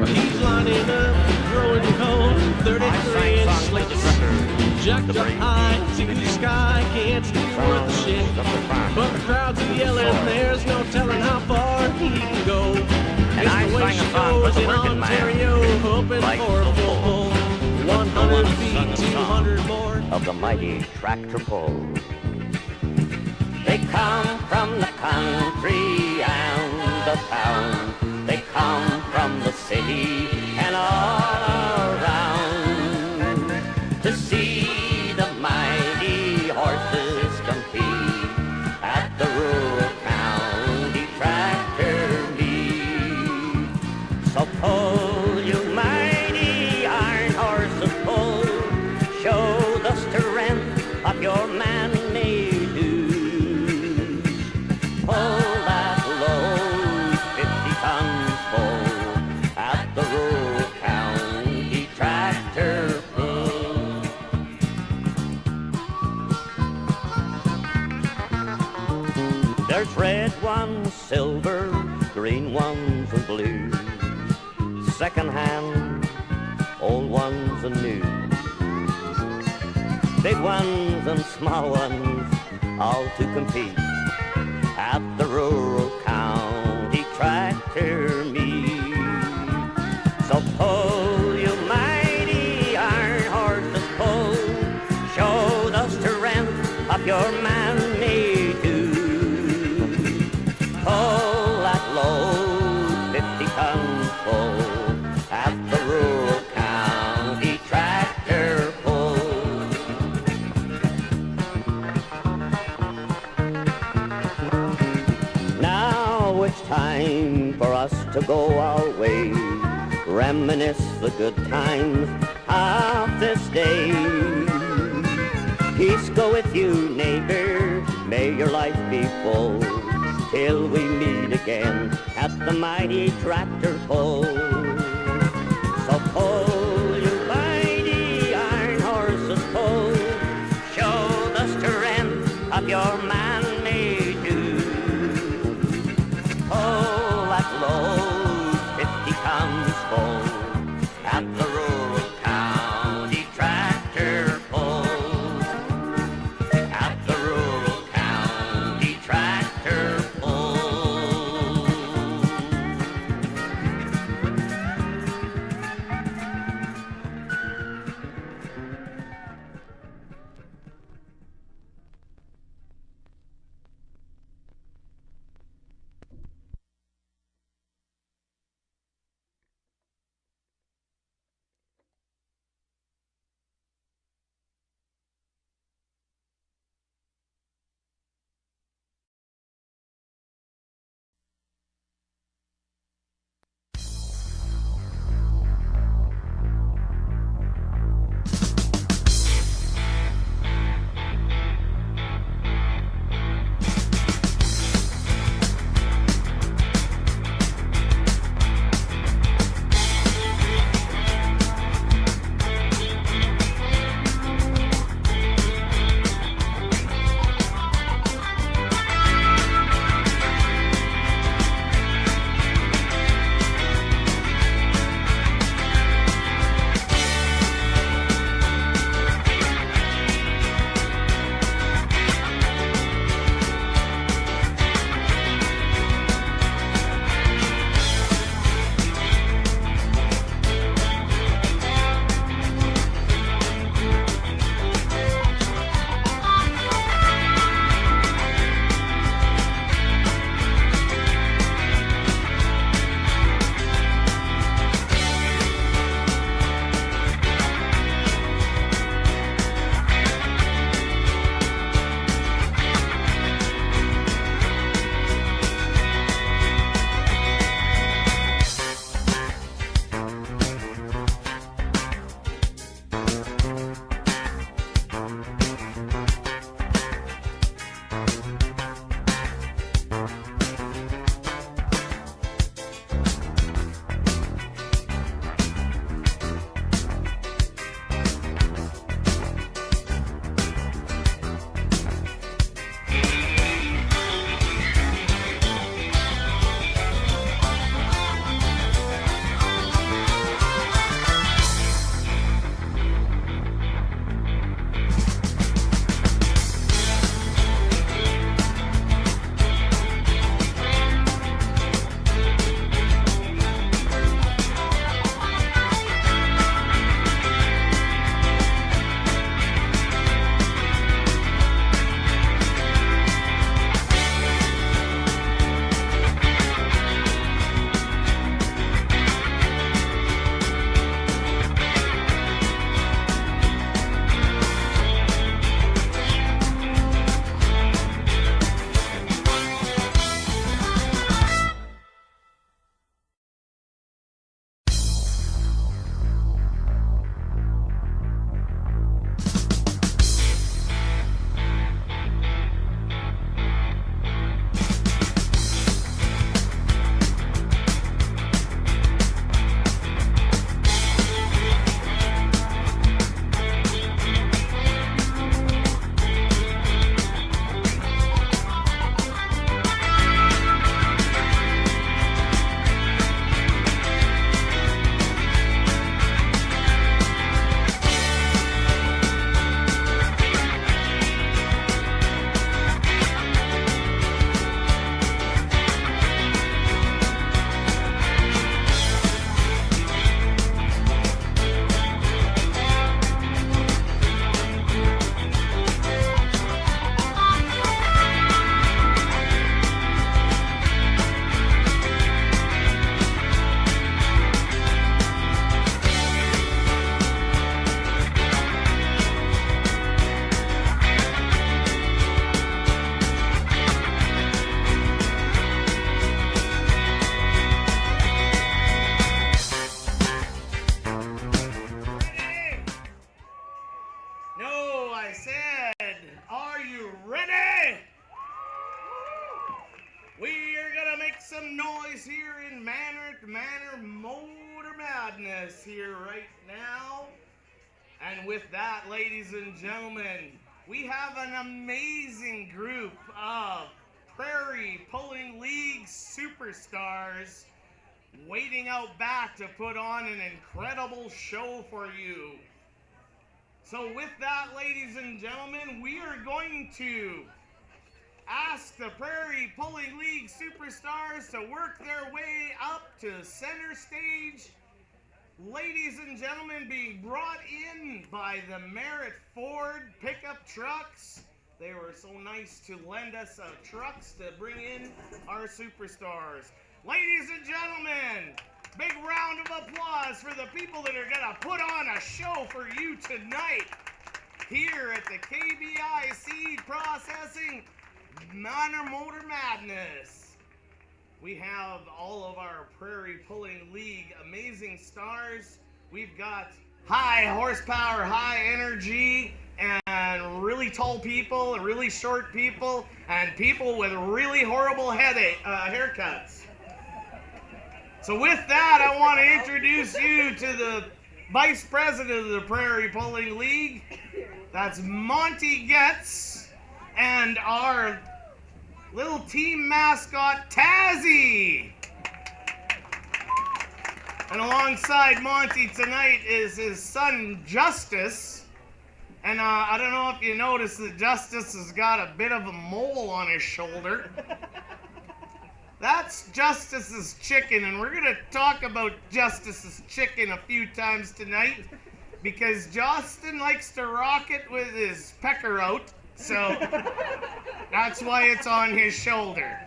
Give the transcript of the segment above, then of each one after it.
He's lining up, throwing cold, 33-inch slicks. Jacked up high to the sky, can't see worth a shit. But the crowds are yelling, there's no telling how far he can go. And I sang a song for the working Ontario, man, hoping like for a the full pull. 100 feet, 200 more of the mighty tractor pull. They come from the country and the town. They come from the city and all around to see the mighty horses compete at the rural county tractor meet. So pull, you mighty iron horses, pull. Show the strength of your man-made dues. Pull that load 50 tons full at the rural county tractor pull. There's red ones, silver, green ones, and blue. Second-hand, old ones and new. Big ones and small ones, all to compete at the rural county tractor meet. So pull, you mighty iron horses, pull. Show the strength of your man-made dues. Pull that load 50 tons full at the rural county tractor pull. Now it's time for us to go our way, reminisce the good times of this day. Peace go with you, neighbor, may your life be full, till we meet again at the mighty tractor pull. So pull, you mighty iron horses, pull. Show the strength of your man-made dues. Pull that load 50 tons full at the rural county tractor pull. At the rural county tractor pull. here in Manor at the Manor Motor Madness here right now. And with that, ladies and gentlemen, we have an amazing group of Prairie Pulling League superstars waiting out back to put on an incredible show for you. So with that, ladies and gentlemen, we are going to ask the Prairie Pulling League superstars to work their way up to center stage. Ladies and gentlemen, being brought in by the Merritt Ford pickup trucks. They were so nice to lend us trucks to bring in our superstars. Ladies and gentlemen, big round of applause for the people that are going to put on a show for you tonight here at the KBI Seed Processing Manor Motor Madness. We have all of our Prairie Pulling League amazing stars. We've got high horsepower, high energy, and really tall people, really short people, and people with really horrible haircuts. So with that, I want to introduce you to the Vice President of the Prairie Pulling League. That's Monty Getz, and our little team mascot, Tazzy. And alongside Monty tonight is his son, Justice. And I don't know if you noticed that Justice has got a bit of a mole on his shoulder. That's Justice's chicken, and we're going to talk about Justice's chicken a few times tonight because Justin likes to rock it with his pecker out, so that's why it's on his shoulder.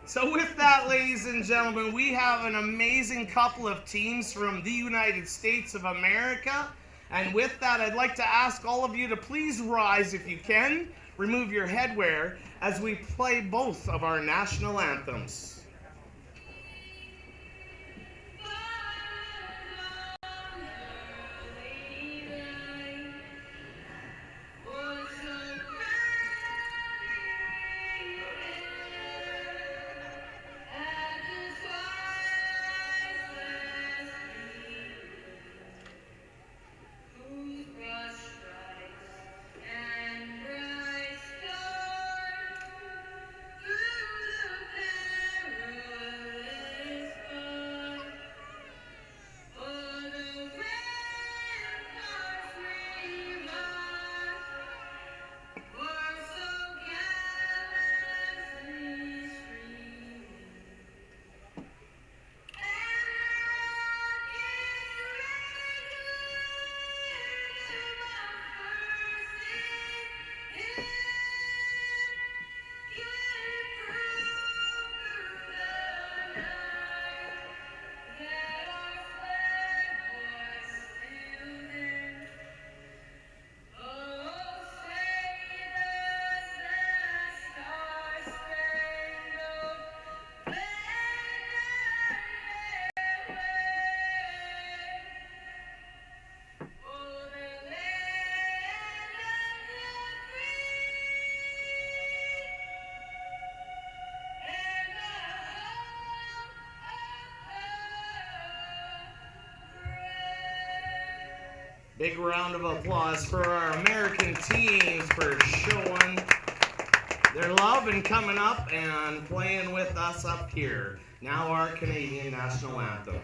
So with that, ladies and gentlemen, we have an amazing couple of teams from the United States of America. And with that, I'd like to ask all of you to please rise if you can. Remove your headwear as we play both of our national anthems. Big round of applause for our American teams for showing their love and coming up and playing with us up here. Now our Canadian national anthem.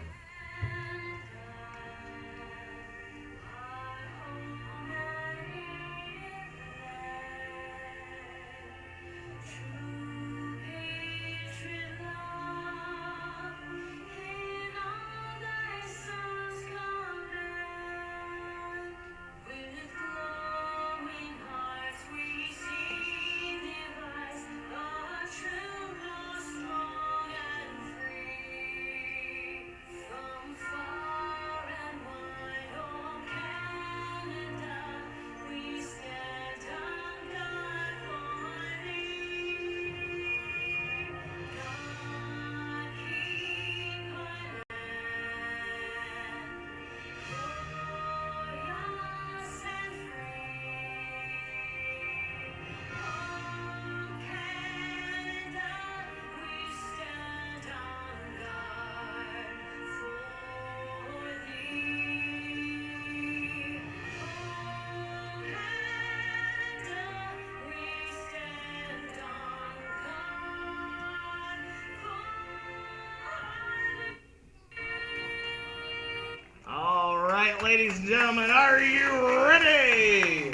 right, ladies and gentlemen, are you ready?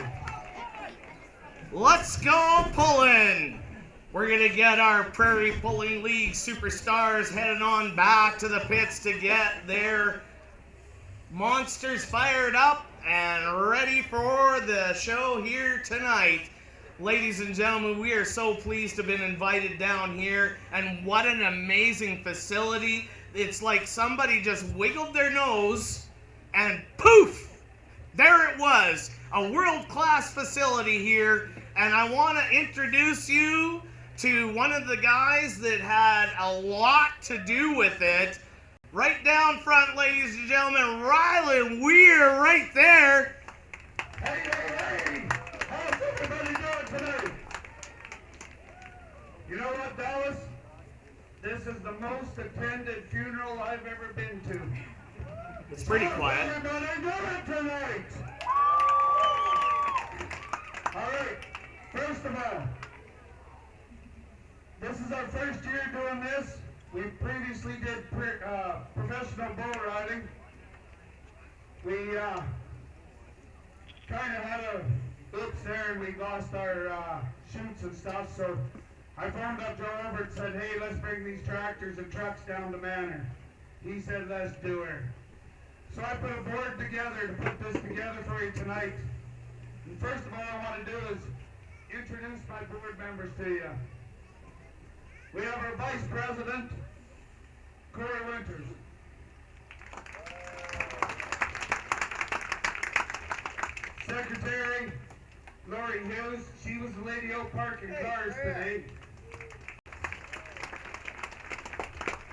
Let's go pulling. We're going to get our Prairie Pulling League superstars heading on back to the pits to get their monsters fired up and ready for the show here tonight. Ladies and gentlemen, we are so pleased to have been invited down here, and what an amazing facility. It's like somebody just wiggled their nose and poof, there it was, a world-class facility here. And I want to introduce you to one of the guys that had a lot to do with it. Right down front, ladies and gentlemen, Rylan Weir right there. Hey, hey, hey! How's everybody doing tonight? You know what, Dallas? This is the most attended funeral I've ever been to. It's pretty How's quiet. everybody doing tonight? All right, first of all, this is our first year doing this. We previously did professional bull riding. We kind of had a oops there and we lost our chutes and stuff, so I phoned up Joe Over and said, hey, let's bring these tractors and trucks down to Manor. He said, let's do it. So I put a board together to put this together for you tonight. And first of all, I want to do is introduce my board members to you. We have our Vice President, Corey Winters. Secretary, Lori Hughes. She was the lady out parking cars today.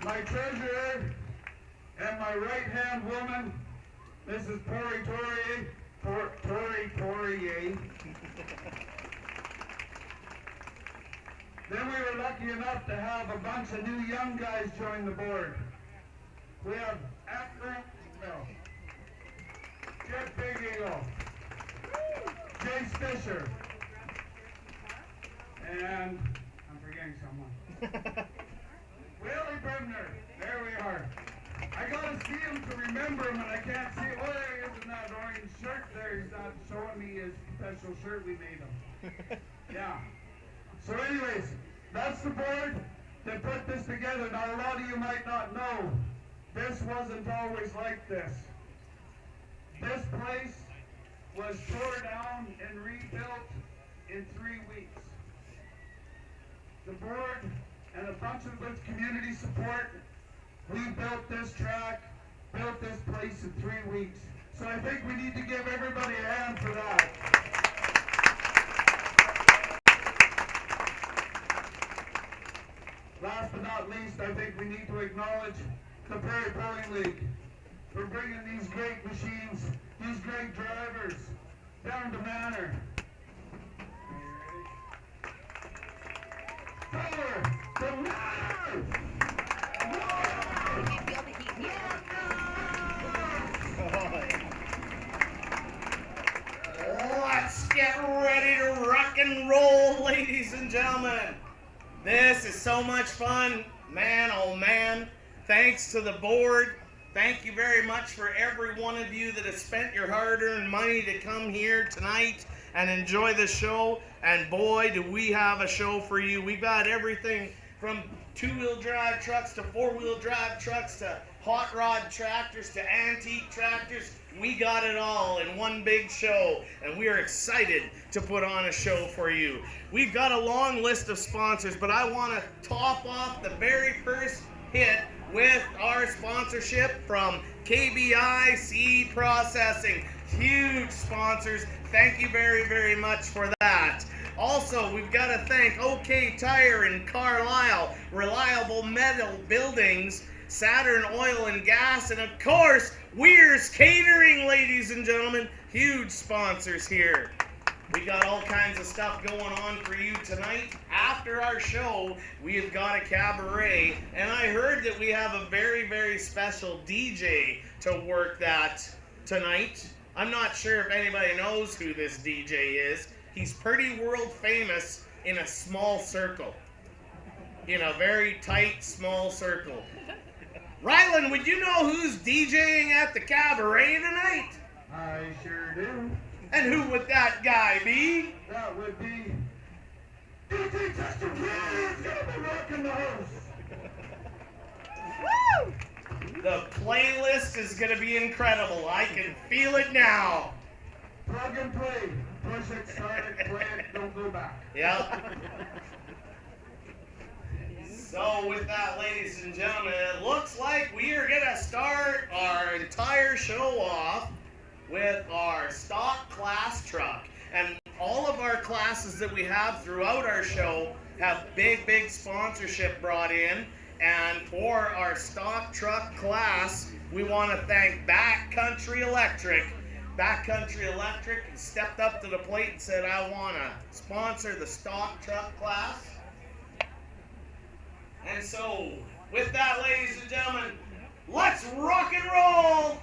My treasurer and my right-hand woman, Mrs. Poirier. Then we were lucky enough to have a bunch of new young guys join the board. We have Jeff Big Eagle, Jace Fisher, and I'm forgetting someone. Willie Brimner, there we are. I gotta see him to remember him, and I can't see. Oh, there he is in that orange shirt there. He's not showing me his special shirt we made him. Yeah. So anyways, that's the board that put this together. Now, a lot of you might not know, this wasn't always like this. This place was tore down and rebuilt in 3 weeks. The board and a bunch of good community support, we built this track, built this place in 3 weeks. So I think we need to give everybody a hand for that. Last but not least, I think we need to acknowledge the Prairie Pulling League for bringing these great machines, these great drivers, down to Manor. Power to Manor! Let's get ready to rock and roll, ladies and gentlemen. This is so much fun. Man, oh man. Thanks to the board. Thank you very much for every one of you that has spent your hard-earned money to come here tonight and enjoy the show. And boy, do we have a show for you. We've got everything from two-wheel drive trucks to four-wheel drive trucks to hot rod tractors to antique tractors. We got it all in one big show, and we are excited to put on a show for you. We've got a long list of sponsors, but I want to top off the very first hit with our sponsorship from KBI Seed Processing. Huge sponsors. Thank you very, very much for that. Also, we've got to thank OK Tire in Carlisle, Reliable Metal Buildings, Saturn Oil and Gas, and of course, Weir's Catering, ladies and gentlemen. Huge sponsors here. We got all kinds of stuff going on for you tonight. After our show, we have got a cabaret, and I heard that we have a very, very special DJ to work that tonight. I'm not sure if anybody knows who this DJ is. He's pretty world famous in a small circle. in a very tight, small circle. Rylan, would you know who's DJing at the cabaret tonight? I sure do. And who would that guy be? That would be DJ Chester Williams, gonna be rocking the house. Woo! The playlist is going to be incredible. I can feel it now. Plug and play. Push it, start it, play it, don't go back. Yep. So with that, ladies and gentlemen, it looks like we are going to start our entire show off with our stock class truck. And all of our classes that we have throughout our show have big sponsorship brought in. And for our stock truck class, we want to thank Backcountry Electric. Backcountry Electric stepped up to the plate and said, I want to sponsor the stock truck class. And so, with that, ladies and gentlemen, let's rock and roll!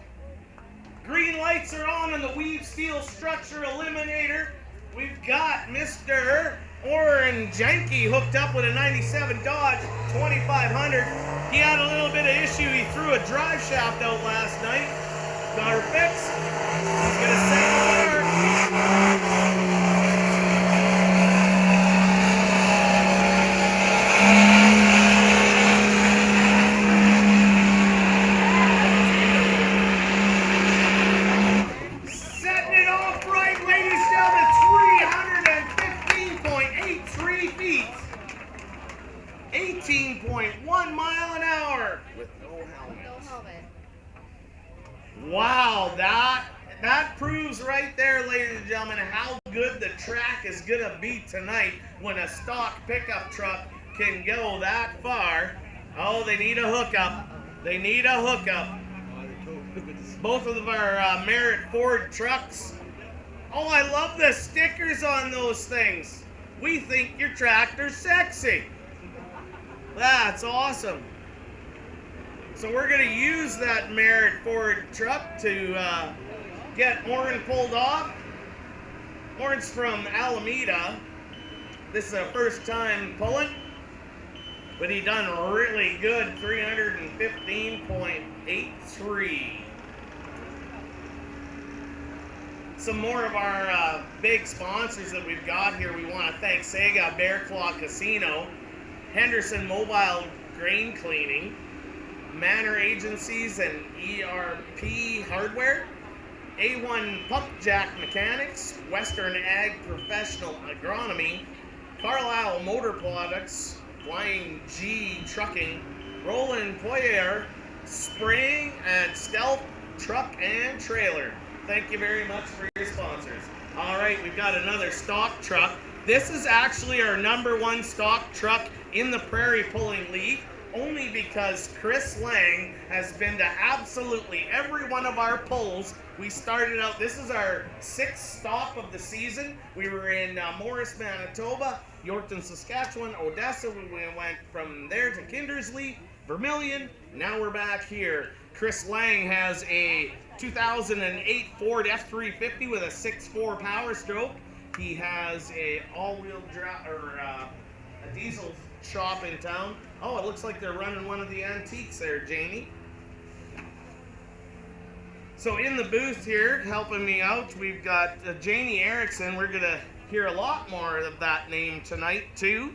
Green lights are on in the Weave Steel Structure Eliminator. We've got Mr. Oren Jenke hooked up with a 97 Dodge 2500. He had a little bit of issue. He threw a drive shaft out last night. Got her fixed. He's going to set the Setting it off right, ladies and gentlemen. 315.83 feet. 18.1 mile an hour with no helmet. No helmet. Wow, that proves right there, ladies and gentlemen, how good the track is going to be tonight when a stock pickup truck can go that far. Oh, they need a hookup. They need a hookup. Both of our Merit Ford trucks. Oh, I love the stickers on those things. We think your tractor's sexy. That's awesome. So we're going to use that Merit Ford truck to get Oren pulled off. Oren's from Alameda. This is a first time pulling, but he done really good, 315.83. Some more of our big sponsors that we've got here. We want to thank Sega Bear Claw Casino, Henderson Mobile Grain Cleaning, Manor Agencies and ERP Hardware, A1 Pump Jack Mechanics, Western Ag Professional Agronomy, Carlisle Motor Products, Flying G Trucking, Roland Poyer, Spring, and Stealth Truck and Trailer. Thank you very much for your sponsors. All right, we've got another stock truck. This is actually our #1 stock truck in the Prairie Pulling League, only because Chris Lang has been to absolutely every one of our pulls. We started out, this is our 6th stop of the season. We were in Morris, Manitoba, Yorkton, Saskatchewan, Odessa. We went from there to Kindersley, Vermilion. Now we're back here. Chris Lang has a 2008 Ford F350 with a 6.4 Power Stroke. He has a all-wheel drive or a diesel shop in town. Oh, it looks like they're running one of the antiques there, Janie. So in the booth here, helping me out, we've got Janie Erickson. We're gonna hear a lot more of that name tonight too,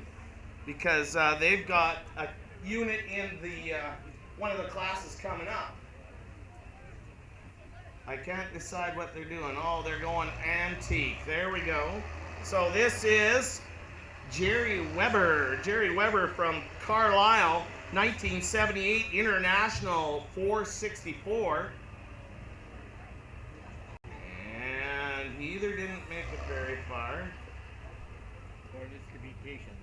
because they've got a unit in the one of the classes coming up. I can't decide what they're doing. Oh, they're going antique. There we go. So this is Jerry Weber. Jerry Weber from Carlisle, 1978 International 464. And he either didn't make it very far, or just to be patient.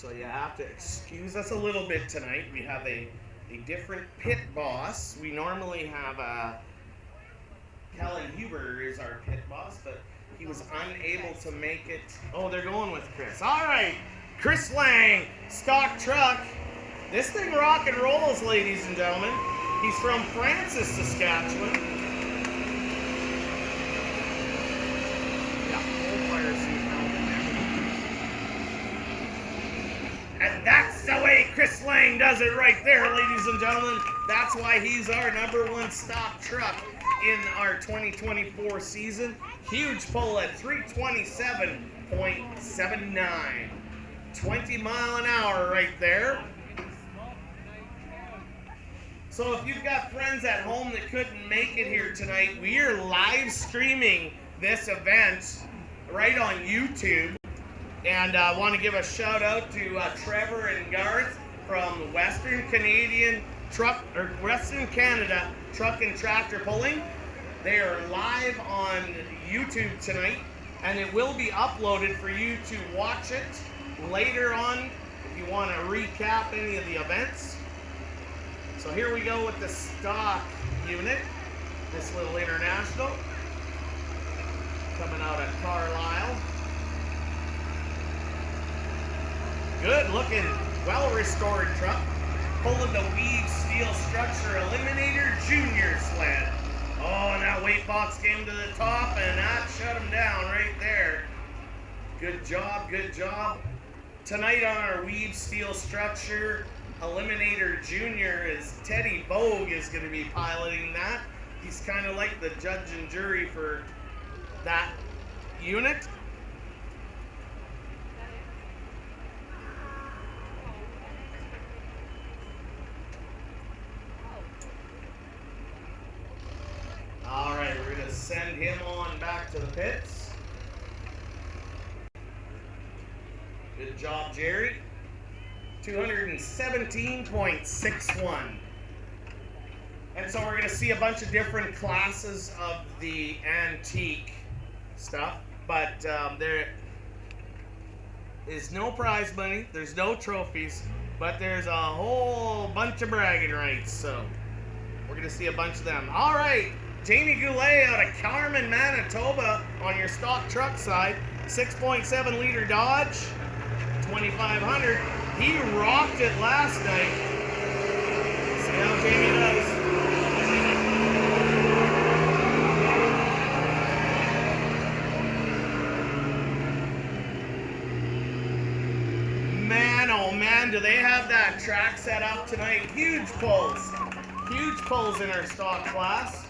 so you have to excuse us a little bit tonight. We have a different pit boss. We normally have Kellen Huber is our pit boss, but he was unable to make it. Oh, they're going with Chris. All right, Chris Lang, stock truck. This thing rock and rolls, ladies and gentlemen. He's from Francis, Saskatchewan. Yeah, full fire suit helmet and everything. And that's the way Chris Lang does it right there, ladies and gentlemen. That's why he's our #1 stock truck in our 2024 season. Huge pull at 327.79. 20 mile an hour right there. So if you've got friends at home that couldn't make it here tonight, we are live streaming this event right on YouTube. And I want to give a shout out to Trevor and Garth from Western Canada Truck and Tractor Pulling. They are live on YouTube tonight, and it will be uploaded for you to watch it later on if you want to recap any of the events. So here we go with the stock unit, this little International, coming out of Carlisle. Good looking, well restored truck, pulling the Weave Steel Structure Eliminator Junior sled. Oh, and that weight box came to the top and that shut him down right there. Good job, good job. Tonight on our Weave Steel Structure Eliminator Junior is Teddy Bogue is going to be piloting that. He's kind of like the judge and jury for that unit. All right, we're going to send him on back to the pits. Good job, Jerry. 217.61. And so we're going to see a bunch of different classes of the antique stuff, but there is no prize money, there's no trophies, but there's a whole bunch of bragging rights, so we're going to see a bunch of them. All right, Jamie Goulet out of Carmen, Manitoba on your stock truck side, 6.7 liter Dodge, 2500. He rocked it last night. See how Jamie does. Man, oh man, do they have that track set up tonight? Huge pulls in our stock class.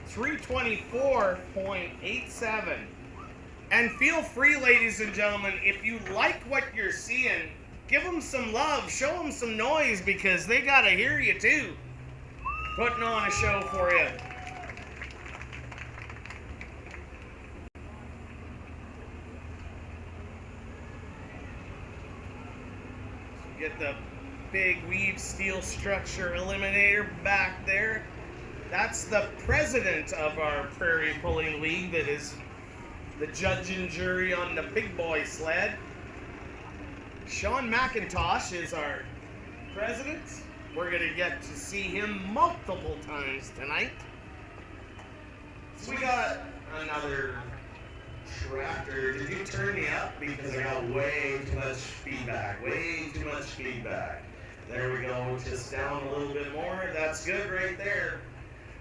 324.87. And feel free, ladies and gentlemen, if you like what you're seeing, give them some love, show them some noise, because they gotta hear you too. Putting on a show for you. Get the big Weave Steel Structure Eliminator back there. That's the president of our Prairie Pulling League that is the judge and jury on the big boy sled. Sean McIntosh is our president. We're going to get to see him multiple times tonight. So we got another tractor. Did you turn me up? Because I got way too much feedback. Way too much feedback. There we go. Just down a little bit more. That's good right there.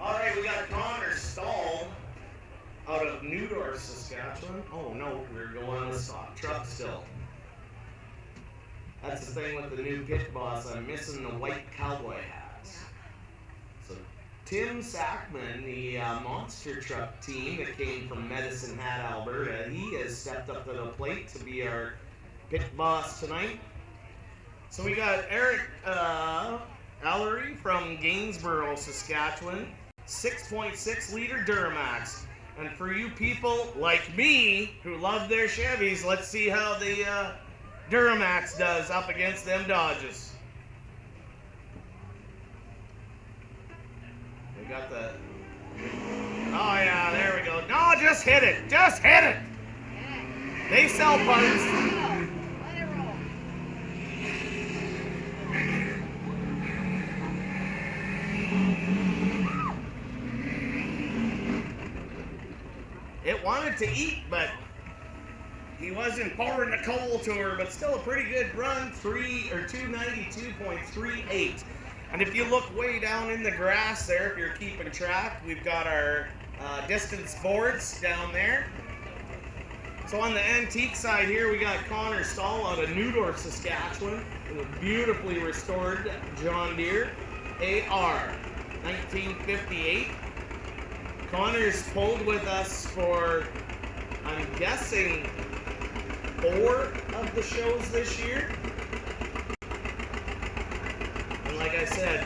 All right, we got Connor Stahl out of Newdorf, Saskatchewan. Oh no, we're going on the stock truck still. That's the thing with the new pit boss. I'm missing the white cowboy hats. So Tim Sackman, the monster truck team that came from Medicine Hat, Alberta, he has stepped up to the plate to be our pit boss tonight. So we got Eric Allery from Gainsborough, Saskatchewan, 6.6 liter Duramax. And for you people like me who love their Chevys, let's see how the Duramax does up against them Dodges. We got the... Oh yeah, there we go. No, just hit it. Just hit it. They sell parts. Let it roll. It wanted to eat, but he wasn't pouring the coal to her, but still a pretty good run, 292.38. And if you look way down in the grass there, if you're keeping track, we've got our distance boards down there. So on the antique side here, we got Connor Stahl out of Newdorf, Saskatchewan, with a beautifully restored John Deere AR 1958. Connor's pulled with us for, I'm guessing, 4 of the shows this year. And like I said,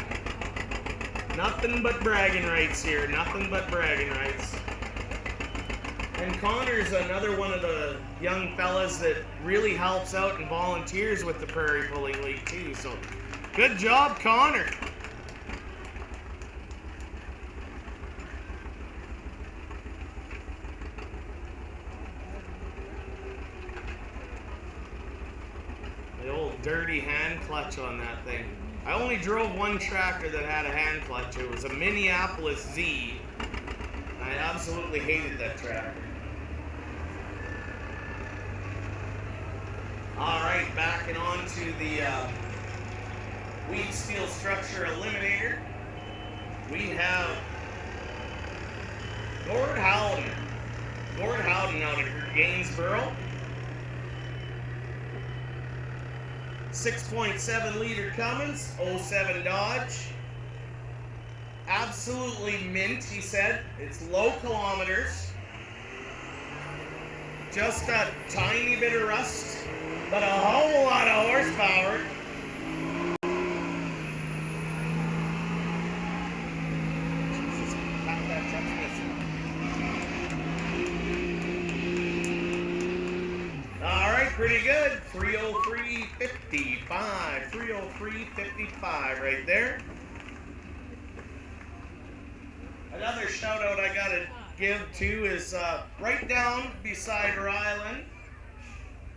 nothing but bragging rights here, nothing but bragging rights. And Connor's another one of the young fellas that really helps out and volunteers with the Prairie Pulling League too. So good job, Connor. The old dirty hand clutch on that thing. I only drove one tractor that had a hand clutch. It was a Minneapolis Z. I absolutely hated that tractor. Alright, backing on to the weed steel structure eliminator. We have Gord Howden. Gord Howden out of Gainsborough. 6.7 liter Cummins, 07 Dodge. Absolutely mint, he said. It's low kilometers. Just a tiny bit of rust, but a whole lot of horsepower. Jesus, how that truck's missing. All right, pretty good. 303.55. 303.55 right there. Another shout out I gotta give to is right down beside Ryland,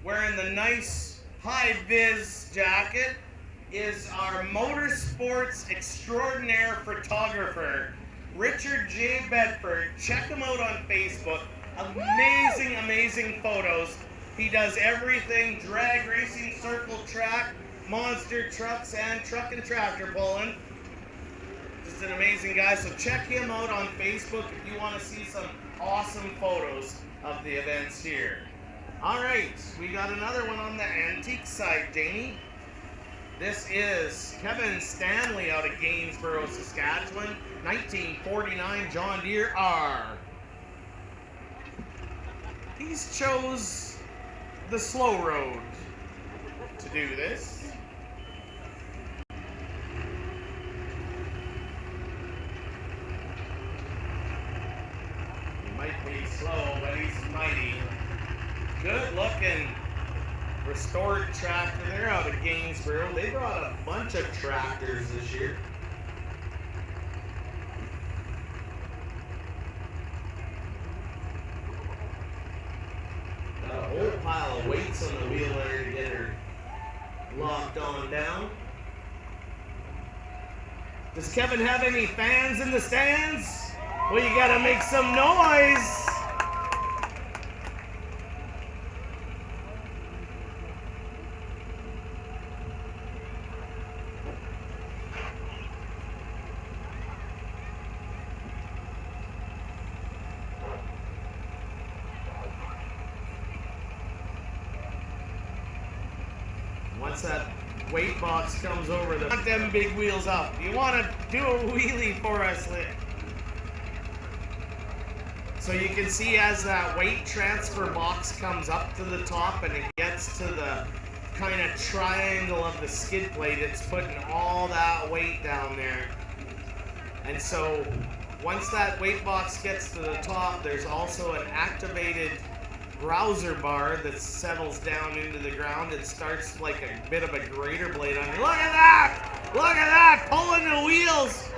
wearing the nice high-vis jacket, is our motorsports extraordinaire photographer, Richard J. Bedford. Check him out on Facebook. Amazing, amazing photos. He does everything: drag racing, circle track, monster trucks, and truck and tractor pulling. Just an amazing guy, so check him out on Facebook if you want to see some awesome photos of the events here. Alright, we got another one on the antique side, Danny. This is Kevin Stanley out of Gainsborough, Saskatchewan, 1949 John Deere R. He's chose the slow road to do this. Might be slow, but he's mighty. Good looking restored tractor. They're out of Gainsborough. They brought a bunch of tractors this year. Got a whole pile of weights on the wheel there to get her locked on down. Does Kevin have any fans in the stands? Well, you gotta make some noise. Once that weight box comes over, put them big wheels up. You want to do a wheelie for us, Lit? So you can see as that weight transfer box comes up to the top and it gets to the kind of triangle of the skid plate, it's putting all that weight down there. And so once that weight box gets to the top, there's also an activated browser bar that settles down into the ground. It starts like a bit of a grater blade on you. Look at that! Look at that! Pulling the wheels!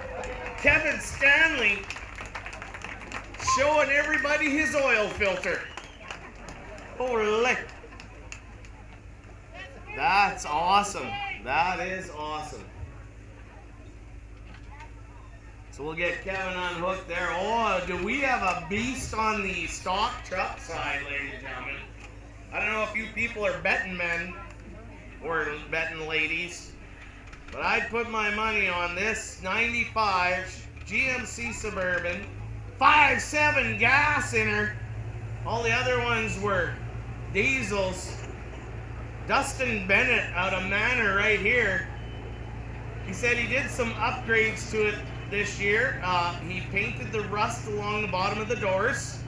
Kevin Stanley showing everybody his oil filter. Holy. That's awesome. That is awesome. So we'll get Kevin unhooked there. Oh, do we have a beast on the stock truck side, ladies and gentlemen? I don't know if you people are betting men or betting ladies, But I'd put my money on this 95 GMC Suburban, 5.7 gas in her. All the other ones were diesels. Dustin Bennett out of Manor right here. He said he did some upgrades to it this year. He painted the rust along the bottom of the doors.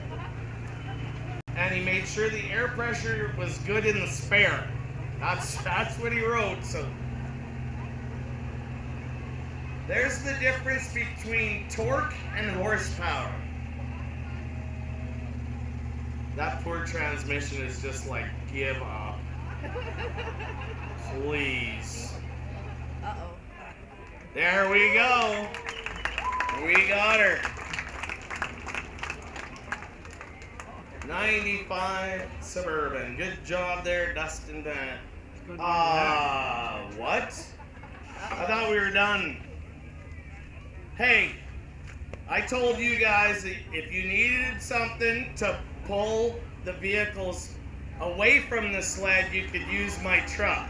And he made sure the air pressure was good in the spare. That's what he wrote. So there's the difference between torque and horsepower. That poor transmission is just like, give up. Please. Uh-oh. There we go. We got her. 95 Suburban. Good job there, Dustin Bennett. What? I thought we were done. Hey, I told you guys that if you needed something to pull the vehicles away from the sled, you could use my truck.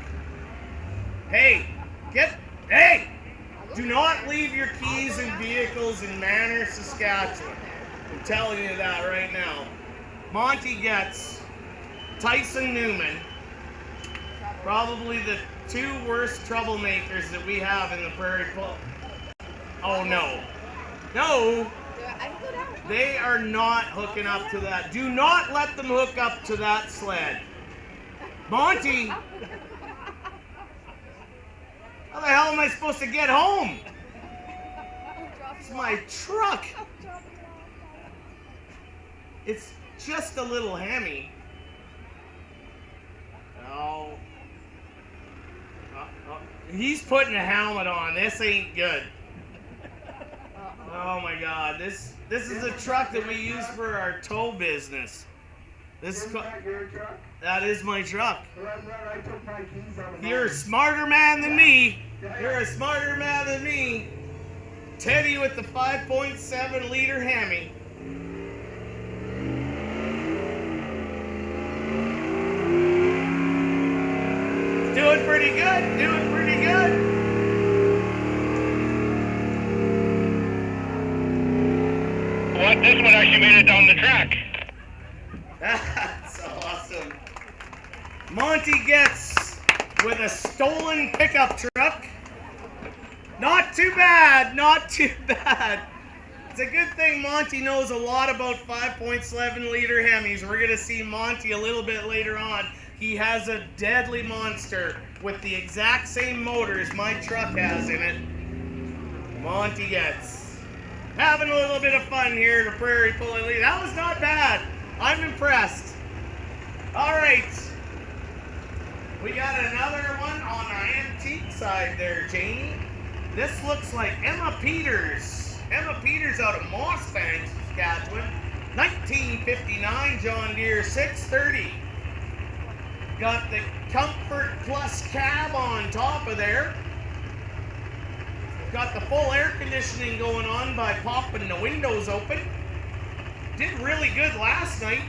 Hey, do not leave your keys in vehicles in Manor, Saskatchewan. I'm telling you that right now. Monty gets Tyson Newman, probably the two worst troublemakers that we have in the Prairie Club. Oh no. No, I can go down. they are not hooking up to that. Do not let them hook up to that sled. Monty, how the hell am I supposed to get home? It's my truck. It's just a little Hemi. Oh. He's putting a helmet on. This ain't good. Oh my God. This is a truck that we use for our tow business. Isn't that your truck? That is my truck. Well, I'm glad I took my keys out of You're a mine. smarter man than me. You're a smarter man than me. Teddy with the 5.7 liter Hemi. Doing pretty good. Doing pretty good. What? This one actually made it down the track. That's awesome. Monty gets with a stolen pickup truck. Not too bad, not too bad. It's a good thing Monty knows a lot about 5.7 liter Hemis. We're going to see Monty a little bit later on. He has a deadly monster with the exact same motors my truck has in it. Monty gets. Having a little bit of fun here at the Prairie Pulling Lead. That was not bad. I'm impressed. All right. We got another one on our antique side there, Janie. This looks like Emma Peters. Emma Peters out of Mossbank, Saskatchewan. 1959 John Deere 630. Got the Comfort Plus cab on top of there. Got the full air conditioning going on by popping the windows open. Did really good last night.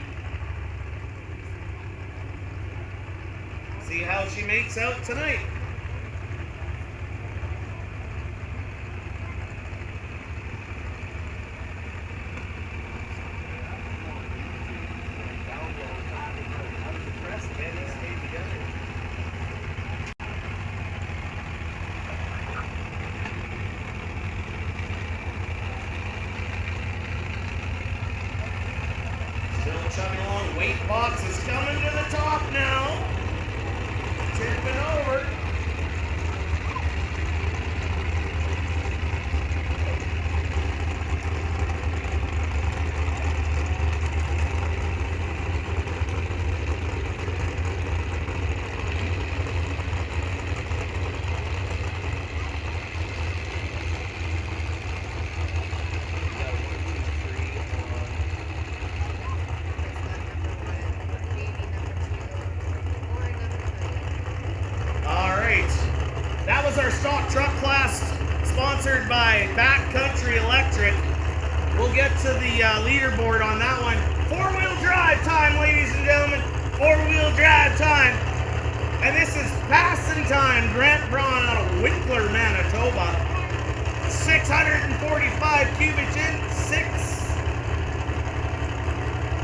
See how she makes out tonight. Still chugging along. Weight box is coming to the top now. Tipping over. All right. That was our stock truck class sponsored by Backcountry Electric. We'll get to the leaderboard on that one. Four-wheel drive time, ladies and gentlemen. Four-wheel drive time. And this is passing time. Grant Braun out of Winkler, Manitoba. 645 cubic inch,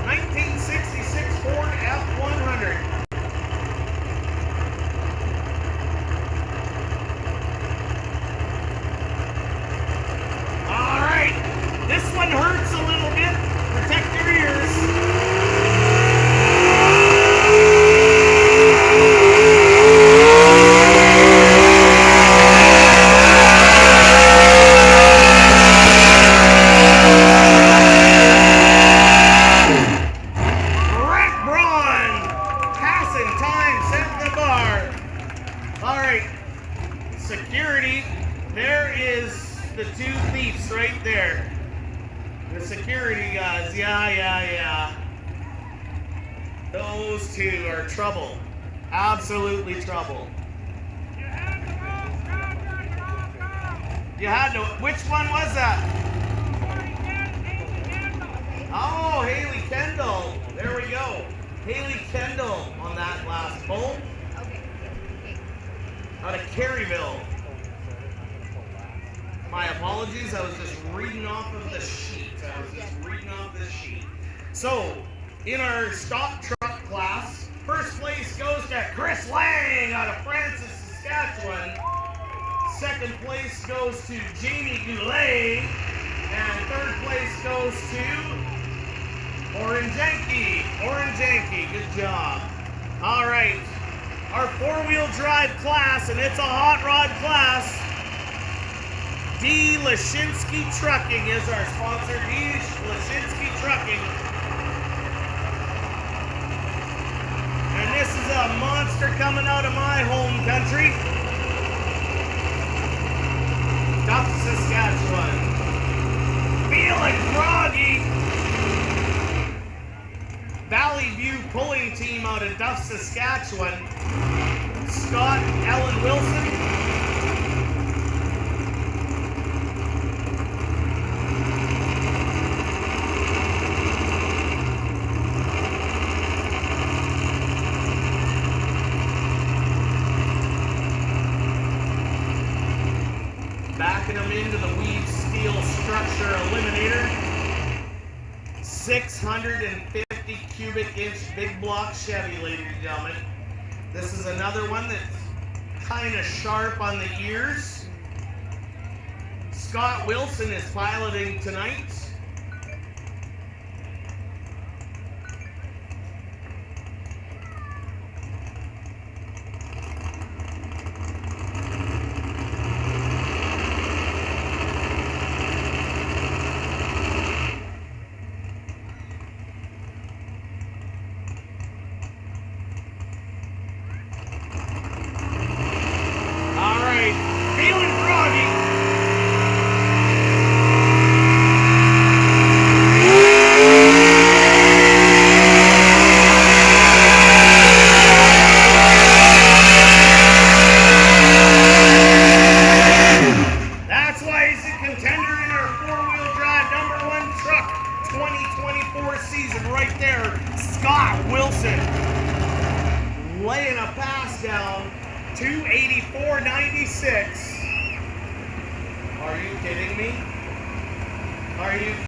1966 Ford F100. All right, this one hurts a little bit. Protect your ears. Security, there is the two thieves right there. The security guys, yeah. Those two are trouble. Absolutely trouble. You had to, which one was that? Oh, Haley Kendall. There we go. Haley Kendall on that last pull. Out of Caryville. My apologies, I was just reading off of the sheet. So, in our stock truck class, first place goes to Chris Lang out of Francis, Saskatchewan. Second place goes to Jamie Goulet. And third place goes to Orange Yankee. Good job. All right. Our four-wheel drive class, and it's a hot rod class. D. Lashinsky Trucking is our sponsor. D. Lashinsky Trucking. And this is a monster coming out of my home country. Duff, Saskatchewan. Feeling groggy. Valley View pulling team out of Duff, Saskatchewan. Scott Ellen Wilson. Backing them into the Weave Steel Structure Eliminator. 650 cubic inch big block Chevy, ladies and gentlemen. This is another one that's kind of sharp on the ears. Scott Wilson is piloting tonight. Feeling froggy. That's why he's a contender in our four-wheel drive #1 truck 2024 season right there. Scott Wilson laying a pass down. 284.96. Are you kidding me? Are you